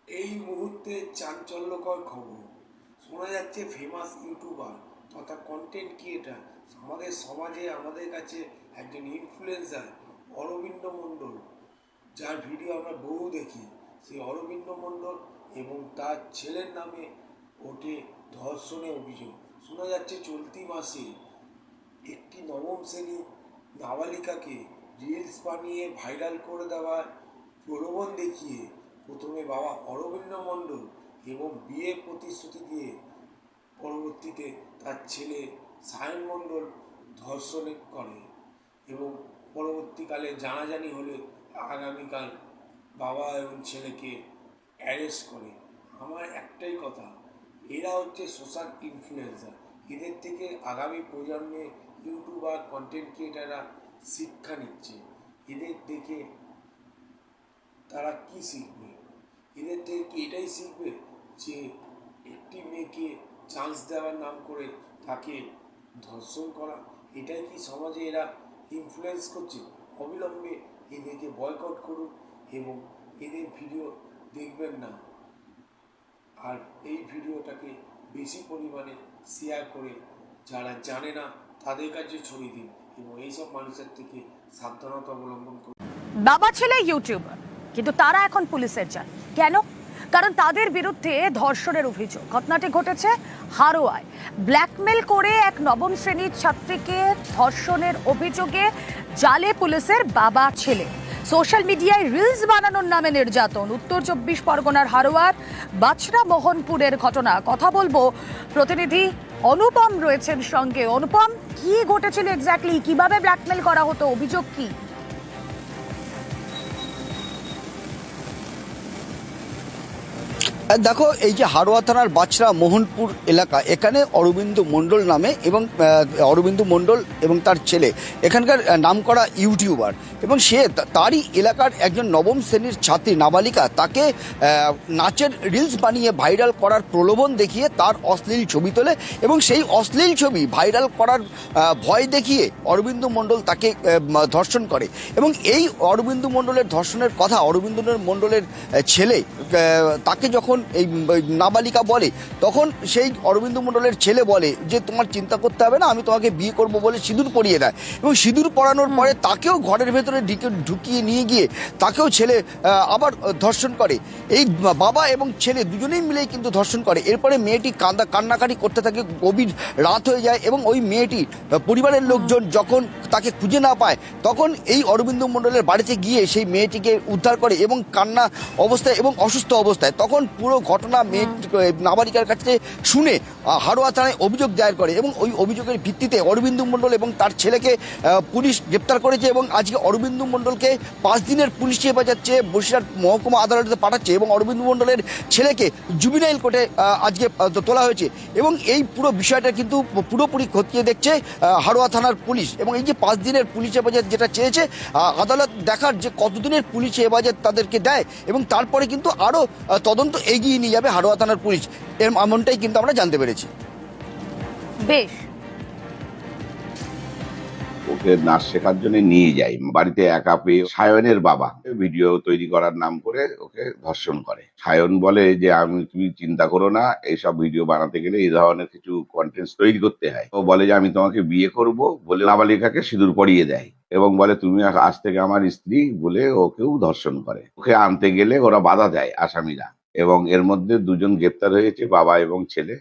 এই মুহূর্তে চাঞ্চল্যকর খবর শোনা যাচ্ছে। ফেমাস ইউটিউবার তথা কন্টেন্ট ক্রিয়েটার, আমাদের সমাজে আমাদের কাছে একজন ইনফ্লুয়েন্সার অরবিন্দ মণ্ডল, যার ভিডিও আমরা বহু দেখি, সেই অরবিন্দ মণ্ডল এবং তার ছেলের নামে ওঠে ধর্ষণের অভিযোগ। শোনা যাচ্ছে চলতি মাসে একটি নবম শ্রেণী নাবালিকাকে রিলস বানিয়ে ভাইরাল করে দেওয়ার প্রলোভন দেখিয়ে প্রথমে বাবা অরবিন্দ মণ্ডল এবং বিয়ের প্রতিশ্রুতি দিয়ে পরবর্তীতে তার ছেলে সায়ন মণ্ডল ধর্ষণ করে এবং পরবর্তীকালে জানাজানি হলে আগামীকাল বাবা এবং ছেলেকে অ্যারেস্ট করে। আমার একটাই কথা, এরা হচ্ছে সোশ্যাল ইনফ্লুয়েন্সার। এদের থেকে আগামী প্রজন্মে ইউটিউবার কন্টেন্ট ক্রিয়েটাররা শিক্ষা নিচ্ছে। এদের দেখে তারা কি শিখবে? এদের থেকে কি এটাই শিখবে যে একটি মেয়েকে চান্স দেওয়ার নাম করে তাকে ধর্ষণ করা? এটাই কি সমাজে এরা ইনফ্লুয়েন্স করছে? অবিলম্বে এদেরকে বয়কট করুন এবং এদের ভিডিও দেখবেন না। আর এই ভিডিওটাকে বেশি পরিমাণে শেয়ার করে যারা জানে না তাদের কাছে ছড়িয়ে দিন এবং এইসব মানুষের থেকে সাবধানতা অবলম্বন করুন। বাবা ছেলে ইউটিউবার, কিন্তু তারা এখন পুলিশের জাল। কেন? কারণ তাদের বিরুদ্ধে ধর্ষণের অভিযোগ। ঘটনাটি ঘটেছে হারোয়ায়। ব্ল্যাকমেল করে এক নবম শ্রেণীর ছাত্রীকে ধর্ষণের অভিযোগে জালে পুলিশের বাবা ছেলে। সোশ্যাল মিডিয়ায় রিলস বানানোর নামে নির্যাতন। উত্তর 24 পরগনার হারোয়ার বাছড়া মোহনপুরের ঘটনা। কথা বলবো, প্রতিনিধি অনুপম রয়েছেন সঙ্গে। অনুপম, কি ঘটেছিল এক্স্যাক্টলি? কিভাবে ব্ল্যাকমেল করা হতো? অভিযোগ কি? দেখো, এই যে হারোয়া থানার বাছড়া মোহনপুর এলাকা, এখানে অরবিন্দ মণ্ডল নামে এবং অরবিন্দ মণ্ডল এবং তার ছেলে এখানকার নামকরা ইউটিউবার, এবং সে তারই এলাকার একজন নবম শ্রেণীর ছাত্রী নাবালিকা, তাকে নাচের রিলস বানিয়ে ভাইরাল করার প্রলোভন দেখিয়ে তার অশ্লীল ছবি তোলে এবং সেই অশ্লীল ছবি ভাইরাল করার ভয় দেখিয়ে অরবিন্দ মণ্ডল তাকে ধর্ষণ করে। এবং এই অরবিন্দ মণ্ডলের ধর্ষণের কথা অরবিন্দ মণ্ডলের ছেলে তাকে যখন এই নাবালিকা বলে, তখন সেই অরবিন্দ মণ্ডলের ছেলে বলে যে তোমার চিন্তা করতে হবে না, আমি তোমাকে বিয়ে করব বলে সিঁদুর পরিয়ে দেয়। এবং সিঁদুর পরানোর পরে তাকেও ঘরের ভেতরে ঢুকিয়ে নিয়ে গিয়ে তাকেও ছেলে আবার ধর্ষণ করে। এই বাবা এবং ছেলে দুজনেই মিলেই কিন্তু ধর্ষণ করে। এরপরে মেয়েটি কান্নাকাটি করতে থাকে, গভীর রাত হয়ে যায় এবং ওই মেয়েটি পরিবারের লোকজন যখন তাকে খুঁজে না পায়, তখন এই অরবিন্দ মণ্ডলের বাড়িতে গিয়ে সেই মেয়েটিকে উদ্ধার করে এবং কান্না অবস্থায় এবং অসুস্থ অবস্থায়। তখন পুরো ঘটনা নাবালিকার কাছে শুনে হারোয়া থানায় অভিযোগ দায়ের করে এবং ওই অভিযোগের ভিত্তিতে অরবিন্দ মণ্ডল এবং তার ছেলেকে পুলিশ গ্রেপ্তার করেছে এবং আজকে অরবিন্দ মণ্ডলকে 5 দিনের পুলিশি হেফাজত চেয়ে বসিরহাট মহকুমা আদালতে পাঠাচ্ছে এবং অরবিন্দ মণ্ডলের ছেলেকে জুবিনাইল কোর্টে আজকে তোলা হয়েছে। এবং এই পুরো বিষয়টা কিন্তু পুরোপুরি খতিয়ে দেখছে হারোয়া থানার পুলিশ। এবং এই যে 5 দিনের পুলিশ হেফাজত যেটা চেয়েছে, আদালত দেখার যে কতদিনের পুলিশ হেফাজত তাদেরকে দেয় এবং তারপরে কিন্তু আরও তদন্ত এগিয়ে নিয়ে যাবে হারোয়া থানার পুলিশ, এমনটাই কিন্তু আমরা জানতে পেরেছি। বেশ, ওকে নাচ শেখার জন্য নিয়ে যাই, বাড়িতে একা পেয়ে সায়নের বাবা ভিডিও তৈরি করার নাম করে ওকে ধর্ষণ করে। সায়ন বলে যে তুমি চিন্তা করো না, এইসব ভিডিও বানাতে গেলে এই ধরনের কিছু কন্টেন্ট তৈরি করতে হয়। ও বলে যে আমি তোমাকে বিয়ে করব বলে নাবালিকাকে সিঁদুর পরিয়ে দেয় এবং বলে তুমি আজ থেকে আমার স্ত্রী বলে ওকেও ধর্ষণ করে। ওকে আনতে গেলে ওরা বাধা দেয় আসামিরা এবং এর মধ্যে 2জন গ্রেপ্তার হয়েছে, বাবা এবং ছেলে।